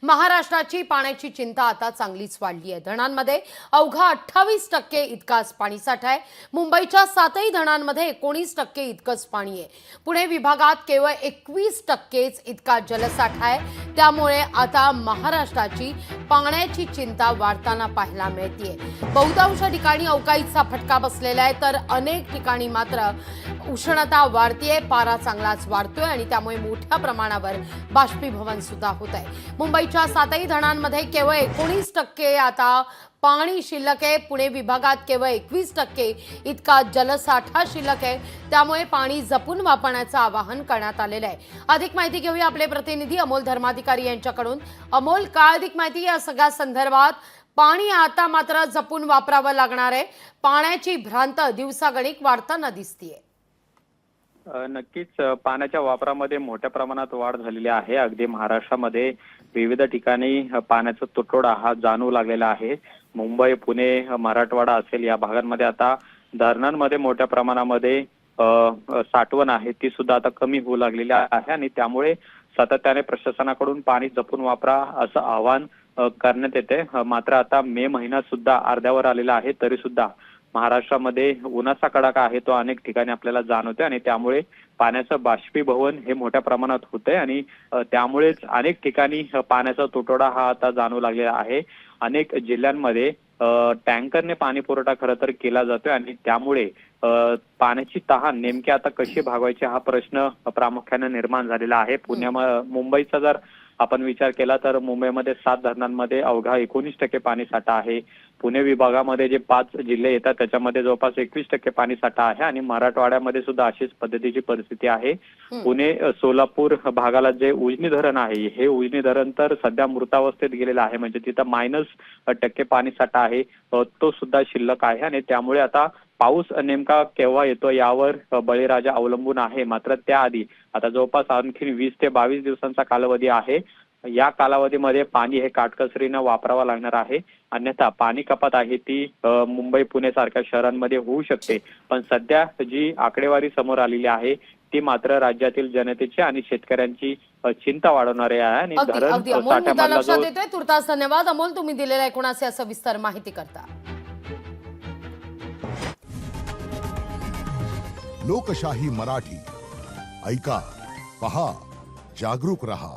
महाराष्ट्राची पाण्याची चिंता आता चांगलीच वाढली आहे। धरणांमध्ये अवघा 28% इतकाच पाणीसाठा आहे। मुंबईच्या 7ही धरणांमध्ये 19% इतकंच पाणी आहे। पुणे विभागात केवळ 21% इतका जलसाठा आहे। त्यामुळे आता महाराष्ट्राची पाण्याची चिंता वाढताना पाहायला मिळते। बहुतांश ठिकाणी अवकाळीचा फटका बसलेला आहे, तर अनेक ठिकाणी मात्र उष्णता वाढतेय, पारा चांगलाच वाढतोय आणि त्यामुळे मोठ्या प्रमाणावर बाष्पीभवन सुद्धा होत आहे। मुंबईच्या 7ही धरणांमध्ये केवळ 19% आता पाणी शिल्लक आहे। पुणे विभागात केवळ 21% इतका जलसाठा शिल्लक आहे। त्यामुळे पाणी जपून वापरण्याचं आवाहन करण्यात आलेलं आहे। अधिक माहिती घेऊया आपले प्रतिनिधी अमोल धर्माधिकारी यांच्याकडून। अमोल, काय अधिक माहिती या सगळ्या संदर्भात? पाणी आता मात्र जपून वापरावं लागणार आहे। पाण्याची भ्रांत दिवसागणिक वाढताना दिसतेय। नक्कीच पाण्याच्या वापरामध्ये मोठ्या प्रमाणात वाढ झालेली आहे। अगदी महाराष्ट्रामध्ये विविध ठिकाणी पाण्याचा तुटवडा हा जाणवू लागलेला आहे। मुंबई, पुणे, मराठवाडा असेल या भागांमध्ये आता धरणांमध्ये मोठ्या प्रमाणामध्ये साठवण आहे ती सुद्धा आता कमी होऊ लागलेली आहे आणि त्यामुळे सातत्याने प्रशासनाकडून पाणी जपून वापरा असं आवाहन करण्यात येते। मात्र आता मे महिना सुद्धा अर्ध्यावर आलेला आहे, तरी सुद्धा महाराष्ट्रामध्ये उन्हाचा कडाका आहे तो अनेक ठिकाणी आपल्याला जाणवतोय आणि त्यामुळे पाण्याचं बाष्पीभवन हे मोठ्या प्रमाणात होतंय आणि त्यामुळेच अनेक ठिकाणी पाण्याचा तुटवडा हा आता जाणवू लागलेला आहे। अनेक जिल्ह्यांमध्ये टँकरने पाणी पुरवठा खरं तर केला जातोय आणि त्यामुळे पाण्याची तहान नेमकी आता कशी भागवायची हा प्रश्न प्रामुख्याने निर्माण झालेला आहे। मुंबईचा जर आपण विचार केला तर मुंबईमध्ये 7 धरणांमध्ये अवघा 19% पाणी साठा आहे। पुणे विभागामध्ये जे 5 जिल्हे येतात त्याच्यामध्ये जवळपास 21% पाणी साठा आहे आणि मराठवाड्यामध्ये सुद्धा अशीच पद्धतीची परिस्थिती आहे। पुणे सोलापूर भागाला जे उजनी धरण आहे हे उजनी धरण तर सध्या मृतावस्थेत गेलेलं आहे, म्हणजे तिथं -% पाणी साठा आहे तो सुद्धा शिल्लक आहे आणि त्यामुळे आता पाऊस नेमका केव्हा येतो यावर बळीराजा अवलंबून आहे। मात्र त्याआधी आता जवळपास आणखी 20 ते 22 दिवसांचा कालावधी आहे। या कालावधीमध्ये पाणी हे काटकसरीने वापरावं लागणार आहे, अन्यथा पाणी कपात आहे ती मुंबई पुणे सारख्या शहरांमध्ये होऊ शकते। पण सध्या जी आकडेवारी समोर आलेली आहे ती मात्र राज्यातील जनतेची आणि शेतकऱ्यांची चिंता वाढवणारी आहे आणि धरण साठ्यामधला तुर्तास धन्यवाद अमोल, तुम्ही दिलेल्या एकूणाचे असं विस्तार माहिती करता। लोकशाही मराठी ऐका, पहा, जागरूक रहा।